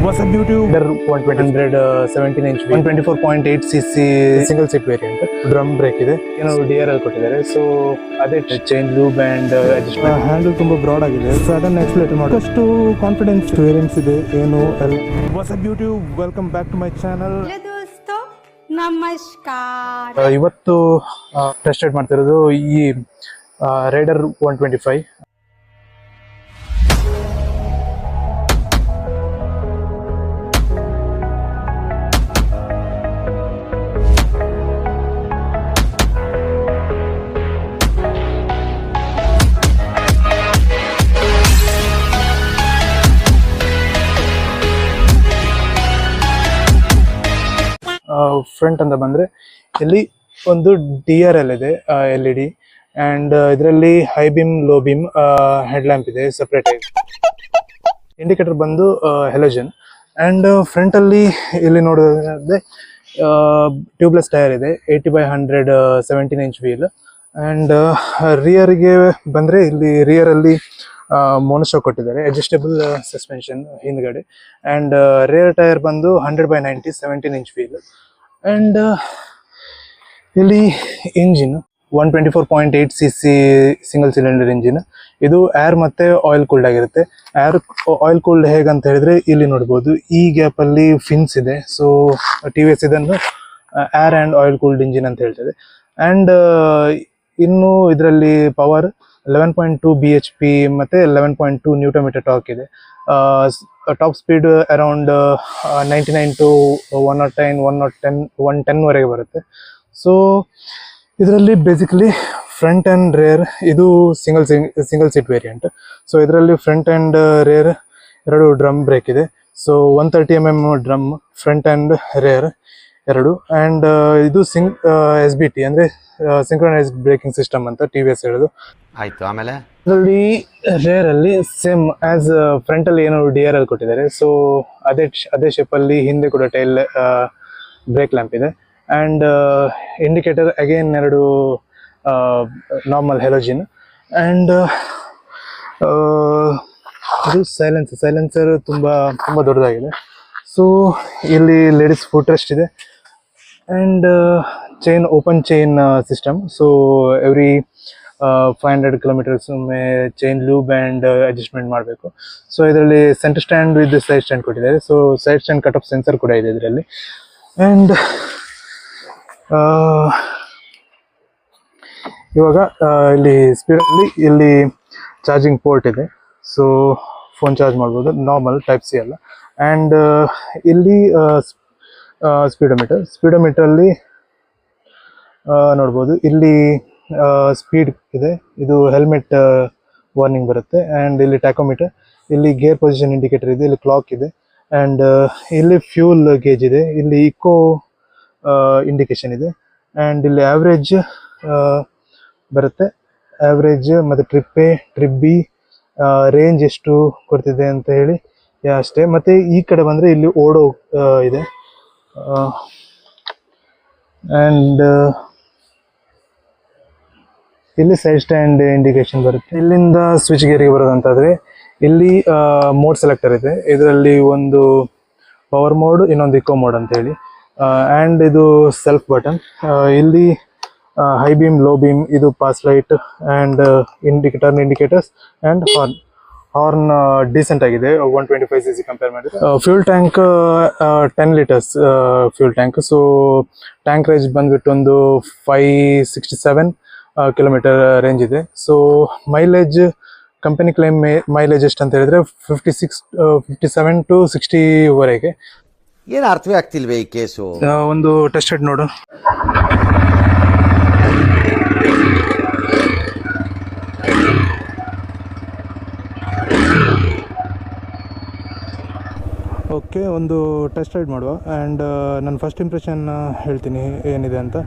was a beauty 120 inch 124.8 cc single seat variant drum brake ಇದೆ ಏನೋ DRL ಕೊಟ್ಟಿದ್ದಾರೆ so ಅದೇ ಚೈನ್ ಲೂಬ್ ಅಂಡ್ ಹ್ಯಾಂಡಲ್ ತುಂಬಾ broad ಆಗಿದೆ ಸಡನ್ ಎಕ್ಸಲೇಟರ್ ಮಾಡಿ ಅಷ್ಟು ಕಾನ್ಫಿಡೆನ್ಸ್ ವೇರಿಯಂಟ್ಸ್ ಇದೆ ಏನು was a beauty welcome back to my channel ನಮಸ್ಕಾರ ಇವತ್ತು ಟೆಸ್ಟ್ ರೈಡ್ ಮಾಡ್ತಿರೋದು ಈ ರೈಡರ್ 125 ಫ್ರಂಟ್ ಅಂತ ಬಂದ್ರೆ ಇಲ್ಲಿ ಒಂದು DRL ಇದೆ LED ಅಂಡ್ ಇದರಲ್ಲಿ high beam low beam head lamp ಇದೆ ಸಪರೇಟ್ ಆಗಿ ಇಂಡಿಕೇಟರ್ ಬಂದು ಹೆಲೋಜನ್ ಅಂಡ್ ಫ್ರಂಟ್ ಅಲ್ಲಿ ಇಲ್ಲಿ ನೋಡೋದಾದ್ರೆ ಟ್ಯೂಬ್ಲೆಸ್ ಟೈರ್ ಇದೆ 80/100 17 ಇಂಚ್ ವೀಲ್ ಅಂಡ್ ರಿಯರ್ ಗೆ ಬಂದ್ರೆ ಇಲ್ಲಿ ರಿಯರ್ ಅಲ್ಲಿ ಮೋನೋಶಾಕ್ ಕೊಟ್ಟಿದ್ದಾರೆ ಅಡ್ಜಸ್ಟಬಲ್ ಸಸ್ಪೆನ್ಷನ್ ಹಿಂದ್ಗಡೆ ಅಂಡ್ ರೇರ್ ಟೈರ್ ಬಂದು 100/90 17 ಇಂಚ್ ವೀಲ್ ಅಂಡ್ ಇಲ್ಲಿ engine 124.8 cc single cylinder engine ಇದು ಏರ್ ಮತ್ತೆ ಆಯಿಲ್ ಕೂಲ್ಡ್ ಆಗಿರುತ್ತೆ ಆಯಿಲ್ ಕೂಲ್ಡ್ ಹೇಗಂತ ಹೇಳಿದ್ರೆ ಇಲ್ಲಿ ನೋಡ್ಬೋದು ಈ ಗ್ಯಾಪ್ ಅಲ್ಲಿ ಫಿನ್ಸ್ ಇದೆ ಸೊ TVS ಇದನ್ನು air and oil cooled engine ಅಂತ ಹೇಳ್ತದೆ ಅಂಡ್ ಇನ್ನು ಇದರಲ್ಲಿ ಪವರ್ 11.2 bhp ಮತ್ತೆ 11.2 ನ್ಯೂಟನ್ ಮೀಟರ್ ಟಾರ್ಕ್ ಇದೆ ಟಾಪ್ ಸ್ಪೀಡ್ ಅರೌಂಡ್ 99 to 110 ವರೆಗೆ ಬರುತ್ತೆ ಸೊ ಇದರಲ್ಲಿ ಬೇಸಿಕಲಿ ಫ್ರಂಟ್ ಅಂಡ್ ರೇರ್ ಇದು ಸಿಂಗಲ್ ಸೀಟ್ ವೇರಿಯಂಟ್ ಸೊ ಇದರಲ್ಲಿ ಫ್ರಂಟ್ ಅಂಡ್ ರೇರ್ ಎರಡು ಡ್ರಮ್ ಬ್ರೇಕ್ ಇದೆ so 130 mm drum front and rear ಎರಡು ಅಂಡ್ ಇದು SBT ಅಂದ್ರೆ ಸಿಂಕ್ರನೈಸ್ಡ್ ಬ್ರೇಕಿಂಗ್ ಸಿಸ್ಟಮ್ ಅಂತ TVS ಹೇಳೋದು ಆಯ್ತು ಆಮೇಲೆ ಇದರಲ್ಲಿ ರೇರ್ ಅಲ್ಲಿ ಸೇಮ್ ಆಸ್ ಫ್ರಂಟ್ ಅಲ್ಲಿ ಏನು DRL ಕೊಟ್ಟಿದ್ದಾರೆ ಸೊ ಅದೇ ಶೇಪ್ ಅಲ್ಲಿ ಹಿಂದೆ ಕೂಡ ಟೈಲ್ ಬ್ರೇಕ್ ಲ್ಯಾಂಪ್ ಇದೆ ಅಂಡ್ ಇಂಡಿಕೇಟರ್ ಅಗೇನ್ ಎರಡು ನಾರ್ಮಲ್ ಹೆಲೋಜಿನ್ ಅಂಡ್ ಇದು ಸೈಲೆನ್ಸರ್ ತುಂಬಾ ದೊಡ್ಡದಾಗಿದೆ ಸೊ ಇಲ್ಲಿ ಲೇಡೀಸ್ ಫುಟ್ ರೆಸ್ಟ್ ಇದೆ and chain open chain system so every 500 kilometers ಒಮ್ಮೆ ಚೈನ್ ಲೂಬ್ ಅಂಡ್ ಅಡ್ಜಸ್ಟ್ಮೆಂಟ್ ಮಾಡಬೇಕು ಸೊ ಇದರಲ್ಲಿ centre stand with side stand ಕೊಟ್ಟಿದ್ದಾರೆ so side stand cut off sensor ಕೂಡ ಇದೆ ಇದರಲ್ಲಿ ಅಂಡ್ ಇವಾಗ ಇಲ್ಲಿ ಸ್ಪೀಡಲ್ಲಿ ಇಲ್ಲಿ ಚಾರ್ಜಿಂಗ್ ಪೋರ್ಟ್ ಇದೆ ಸೊ ಫೋನ್ ಚಾರ್ಜ್ ಮಾಡ್ಬೋದು ನಾರ್ಮಲ್ ಟೈಪ್ ಸಿ ಅಲ್ಲ ಅಂಡ್ ಇಲ್ಲಿ ಸ್ಪೀಡೋಮೀಟರ್ ಅಲ್ಲಿ ನೋಡ್ಬೋದು ಇಲ್ಲಿ ಸ್ಪೀಡ್ ಇದೆ ಇದು ಹೆಲ್ಮೆಟ್ ವಾರ್ನಿಂಗ್ ಬರುತ್ತೆ ಅಂಡ್ ಇಲ್ಲಿ ಟ್ಯಾಕೋಮೀಟರ್ ಇಲ್ಲಿ ಗೇರ್ ಪೊಸಿಷನ್ ಇಂಡಿಕೇಟರ್ ಇದೆ ಇಲ್ಲಿ ಕ್ಲಾಕ್ ಇದೆ ಅಂಡ್ ಇಲ್ಲಿ ಫ್ಯೂಲ್ ಗೇಜ್ ಇದೆ ಇಲ್ಲಿ ಇಕೋ ಇಂಡಿಕೇಶನ್ ಇದೆ ಅಂಡ್ ಇಲ್ಲಿ ಆವ್ರೇಜ್ ಬರುತ್ತೆ ಆವ್ರೇಜ್ ಮತ್ತೆ ಟ್ರಿಪ್ ಬಿ ರೇಂಜ್ ಎಷ್ಟು ಕೊಡ್ತಿದೆ ಅಂತ ಹೇಳಿ ಅಷ್ಟೇ ಮತ್ತೆ ಈ ಕಡೆ ಬಂದ್ರೆ ಇಲ್ಲಿ ಓಡೋ ಇದೆ ಅಂಡ್ ಇಲ್ಲಿ ಸೈಡ್ ಸ್ಟ್ಯಾಂಡ್ ಇಂಡಿಕೇಶನ್ ಬರುತ್ತೆ ಇಲ್ಲಿಂದ ಸ್ವಿಚ್ ಗೇರಿಗೆ ಬರೋದಂತಾದ್ರೆ ಇಲ್ಲಿ ಮೋಡ್ ಸೆಲೆಕ್ಟರ್ ಇದೆ ಇದರಲ್ಲಿ ಒಂದು ಪವರ್ ಮೋಡ್ ಇನ್ನೊಂದು ಇಕೋ ಮೋಡ್ ಅಂತ ಹೇಳಿ ಅಂಡ್ ಇದು ಸೆಲ್ಫ್ ಬಟನ್ ಇಲ್ಲಿ ಹೈ ಬೀಮ್ ಲೋ ಬೀಮ್ ಇದು pass light and indicators and horn decent ಆಗಿದೆ 125 cc ಕಂಪೇರ್ ಮಾಡಿದ್ರೆ fuel tank 10 litres fuel tank so tank range ಬಂದ್ಬಿಟ್ಟು ಒಂದು 567 ಕಿಲೋಮೀಟರ್ ರೇಂಜ್ ಇದೆ so mileage company claim mileage ಎಷ್ಟು ಅಂತ ಹೇಳಿದ್ರೆ 57 to 60 ವರೆಗೆ ಏನು ಅರ್ಥವೇ ಆಗ್ತಿಲ್ವೇ ಈ ಕೇಸು ಒಂದು ಟೆಸ್ಟ್ ರೈಡ್ ನೋಡು ಓಕೆ ಒಂದು ಟೆಸ್ಟ್ ರೈಡ್ ಮಾಡುವ ಆ್ಯಂಡ್ ನನ್ನ ಫಸ್ಟ್ ಇಂಪ್ರೆಷನ್ ಹೇಳ್ತೀನಿ ಏನಿದೆ ಅಂತ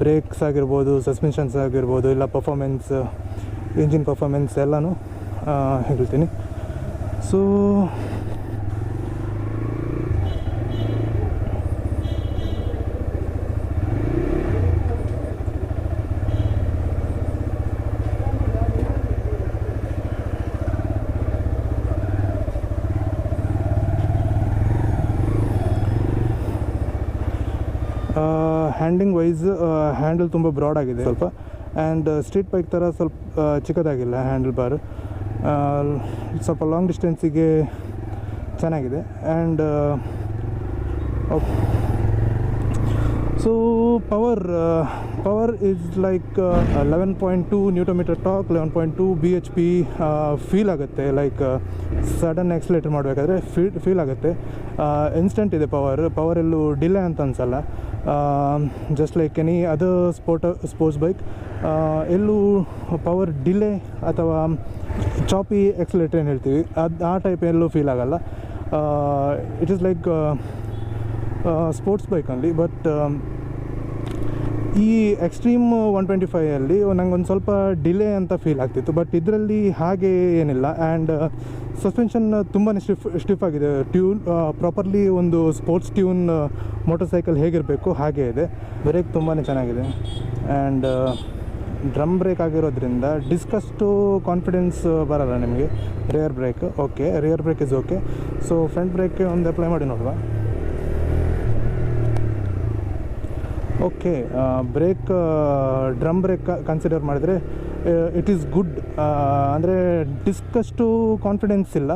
ಬ್ರೇಕ್ಸ್ ಆಗಿರ್ಬೋದು ಸಸ್ಪೆನ್ಷನ್ಸ್ ಆಗಿರ್ಬೋದು ಇಲ್ಲ ಪರ್ಫಾಮೆನ್ಸ್ ಇಂಜಿನ್ ಪರ್ಫಾಮೆನ್ಸ್ ಎಲ್ಲನೂ ಹೇಳ್ತೀನಿ ಸೊ ಹ್ಯಾಂಡಿಂಗ್ ವೈಸ್ ಹ್ಯಾಂಡಲ್ ತುಂಬ ಬ್ರಾಡ್ ಆಗಿದೆ ಸ್ವಲ್ಪ, ಆ್ಯಂಡ್ ಸ್ಟ್ರೀಟ್ ಬೈಕ್ ಥರ ಸ್ವಲ್ಪ ಚಿಕ್ಕದಾಗಿಲ್ಲ ಹ್ಯಾಂಡಲ್ ಬಾರ್. ಸ್ವಲ್ಪ ಲಾಂಗ್ ಡಿಸ್ಟೆನ್ಸಿಗೆ ಚೆನ್ನಾಗಿದೆ. And so power is like 11.2 newton metre torque, 11.2 BHP feel ಆಗುತ್ತೆ. ಲೈಕ್ ಸಡನ್ ಎಕ್ಸ್ಲೇಟರ್ ಮಾಡಬೇಕಾದ್ರೆ ಫೀಲ್ ಆಗುತ್ತೆ. ಇನ್ಸ್ಟೆಂಟ್ ಇದೆ ಪವರ್ ಎಲ್ಲೂ ಡಿಲೇ ಅಂತ ಅನಿಸಲ್ಲ. Just like any other sports bike ಎಲ್ಲೂ ಪವರ್ ಡಿಲೇ ಅಥವಾ ಚಾಪಿ ಎಕ್ಸ್ಲೇಟರ್ ಏನು ಹೇಳ್ತೀವಿ ಆ ಟೈಪ್ ಎಲ್ಲೂ ಫೀಲ್ ಆಗಲ್ಲ. It is like sports bike ಅಲ್ಲಿ. ಬಟ್ ಈ ಎಕ್ಸ್ಟ್ರೀಮ್ 125 ನಂಗೊಂದು ಸ್ವಲ್ಪ ಡಿಲೇ ಅಂತ ಫೀಲ್ ಆಗ್ತಿತ್ತು. ಬಟ್ ಇದರಲ್ಲಿ ಹಾಗೆ ಏನಿಲ್ಲ. ಆ್ಯಂಡ್ ಸಸ್ಪೆನ್ಷನ್ ತುಂಬಾ ಸ್ಟಿಫ್ ಆಗಿದೆ. ಟ್ಯೂನ್ ಪ್ರಾಪರ್ಲಿ ಒಂದು ಸ್ಪೋರ್ಟ್ಸ್ ಟ್ಯೂನ್ ಮೋಟರ್ ಸೈಕಲ್ ಹೇಗಿರಬೇಕು ಹಾಗೆ ಇದೆ. ಬ್ರೇಕ್ ತುಂಬಾ ಚೆನ್ನಾಗಿದೆ. ಆ್ಯಂಡ್ ಡ್ರಮ್ ಬ್ರೇಕ್ ಆಗಿರೋದ್ರಿಂದ ಡಿಸ್ಕಷ್ಟು ಕಾನ್ಫಿಡೆನ್ಸ್ ಬರಲ್ಲ ನಿಮಗೆ. Rear brake okay, rear brake is okay. So front ಬ್ರೇಕ್ಗೆ ಒಂದು ಅಪ್ಲೈ ಮಾಡಿ ನೋಡುವ. Okay, brake drum brake consider ಮಾಡಿದರೆ ಇಟ್ ಈಸ್ ಗುಡ್. ಅಂದರೆ ಡಿಸ್ಕಷ್ಟು ಕಾನ್ಫಿಡೆನ್ಸ್ ಇಲ್ಲ,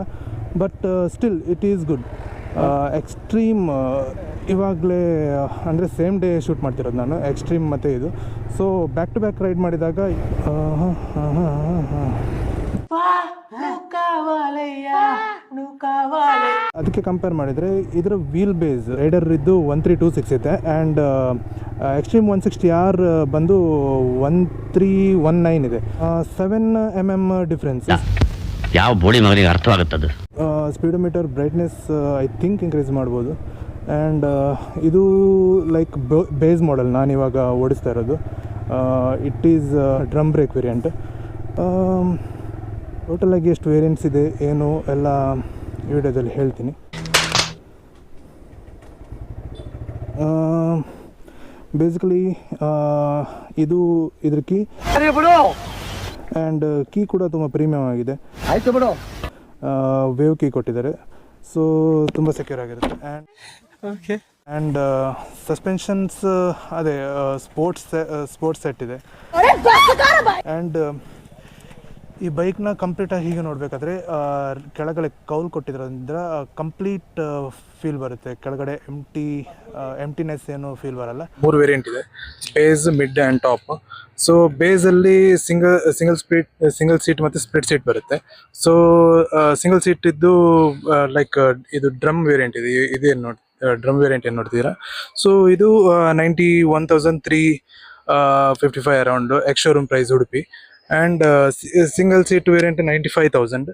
but still it is good. Extreme ಇವಾಗಲೇ ಅಂದರೆ ಸೇಮ್ ಡೇ ಶೂಟ್ ಮಾಡ್ತಿರೋದು ನಾನು, ಎಕ್ಸ್ಟ್ರೀಮ್ ಮತ್ತು ಇದು. So back to back ride ಮಾಡಿದಾಗ ಅದಕ್ಕೆ ಕಂಪೇರ್ ಮಾಡಿದರೆ ಇದರ ವೀಲ್ ಬೇಸ್ ರೈಡರ್ ಇದ್ದು 1326 ಇದೆ. ಆ್ಯಂಡ್ ಎಕ್ಸ್ಟ್ರೀಮ್ 160R ಬಂದು 1319 ಇದೆ. 7mm difference. ಯಾವ ಬೋಳಿ ಮಗನಿಗೆ ಅರ್ಥವಾಗುತ್ತದೆ. Speedometer brightness I think increase ಮಾಡ್ಬೋದು. ಆ್ಯಂಡ್ ಇದು ಲೈಕ್ ಬೇಸ್ ಮಾಡೆಲ್ ನಾನು ಇವಾಗ ಓಡಿಸ್ತಾ ಇರೋದು. It is drum brake variant. ಟೋಟಲಾಗಿ ಎಷ್ಟು ವೇರಿಯಂಟ್ಸ್ ಇದೆ ಏನು ಎಲ್ಲ ವಿಡಿಯೋದಲ್ಲಿ ಹೇಳ್ತೀನಿ. ಬೇಸಿಕಲಿ ಇದು ಇದ್ರ ಕೀ, ಆ್ಯಂಡ್ ಕೀ ಕೂಡ ತುಂಬ ಪ್ರೀಮಿಯಮ್ ಆಗಿದೆ. ಆಯ್ತು ಬಿಡು. ವೇವ್ ಕೀ ಕೊಟ್ಟಿದ್ದಾರೆ, ಸೊ ತುಂಬ ಸೆಕ್ಯೂರ್ ಆಗಿರುತ್ತೆ. ಆ್ಯಂಡ್ ಸಸ್ಪೆನ್ಷನ್ಸ್ ಅದೇ ಸ್ಪೋರ್ಟ್ಸ್ ಸೆಟ್ ಇದೆ. ಆ್ಯಂಡ್ ಈ ಬೈಕ್ನ ಕಂಪ್ಲೀಟಾಗಿ ಹೀಗೆ ನೋಡಬೇಕಾದ್ರೆ ಕೆಳಗಡೆ ಕೌಲ್ ಕೊಟ್ಟಿರೋದ್ರಿಂದ ಕಂಪ್ಲೀಟ್ ಫೀಲ್ ಬರುತ್ತೆ. ಕೆಳಗಡೆ ಎಂಟಿನೆಸ್ ಏನು ಫೀಲ್ ಬರಲ್ಲ. 3 ವೇರಿಯಂಟ್ ಇದೆ, base, mid and top. So ಬೇಸಲ್ಲಿ ಸಿಂಗಲ್ ಸೀಟ್ ಮತ್ತು ಸ್ಪ್ಲಿಟ್ ಸೀಟ್ ಬರುತ್ತೆ. ಸೊ ಸಿಂಗಲ್ ಸೀಟ್ ಇದ್ದು ಲೈಕ್ ಇದು ಡ್ರಮ್ ವೇರಿಯಂಟ್ ಇದೆ. ಇದೇನು ಡ್ರಮ್ ವೇರಿಯಂಟ್ ಏನು ನೋಡ್ತೀರಾ. ಸೊ ಇದು 91,355 around ex showroom price Udupi. And single seat variant 95,000.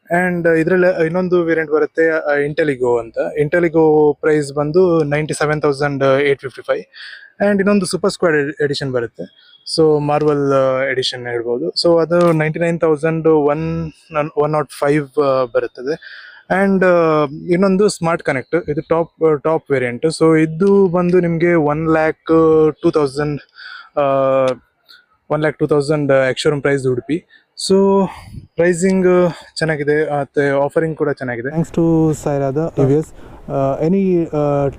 And ಇದರಲ್ಲಿ ಇನ್ನೊಂದು ವೇರಿಯಂಟ್ ಬರುತ್ತೆ ಇಂಟೆಲಿಗೋ ಅಂತ. ಇಂಟೆಲಿಗೋ ಪ್ರೈಸ್ ಬಂದು 97,855. ಆ್ಯಂಡ್ ಇನ್ನೊಂದು ಸೂಪರ್ ಸ್ಕ್ವಾಡ್ ಎಡಿಷನ್ ಬರುತ್ತೆ. ಸೊ ಮಾರ್ವಲ್ ಎಡಿಷನ್ ಹೇಳ್ಬೋದು. ಸೊ ಅದು 99,105 ಬರುತ್ತದೆ. ಆ್ಯಂಡ್ ಇನ್ನೊಂದು ಸ್ಮಾರ್ಟ್ ಕನೆಕ್ಟ್, ಇದು ಟಾಪ್ ವೇರಿಯಂಟ್. ಸೊ ಇದು ಬಂದು ನಿಮಗೆ 1,02,000 ex showroom price Udupi. So pricing ಚೆನ್ನಾಗಿದೆ ಮತ್ತು ಆಫರಿಂಗ್ ಕೂಡ ಚೆನ್ನಾಗಿದೆ. ಥ್ಯಾಂಕ್ಸ್ ಟು ಸೈರಾದ TVS. ಎನಿ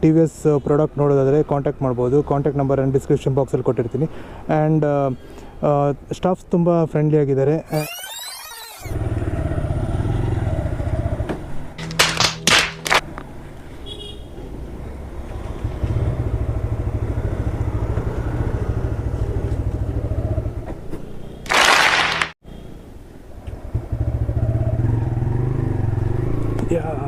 TVS ಪ್ರಾಡಕ್ಟ್ ನೋಡೋದಾದರೆ ಕಾಂಟ್ಯಾಕ್ಟ್ ಮಾಡ್ಬೋದು. ಕಾಂಟ್ಯಾಕ್ಟ್ ನಂಬರನ್ನು ಡಿಸ್ಕ್ರಿಪ್ಷನ್ ಬಾಕ್ಸಲ್ಲಿ ಕೊಟ್ಟಿರ್ತೀನಿ. ಆ್ಯಂಡ್ ಸ್ಟಾಫ್ಸ್ ತುಂಬ ಫ್ರೆಂಡ್ಲಿ ಆಗಿದ್ದಾರೆ. Yeah.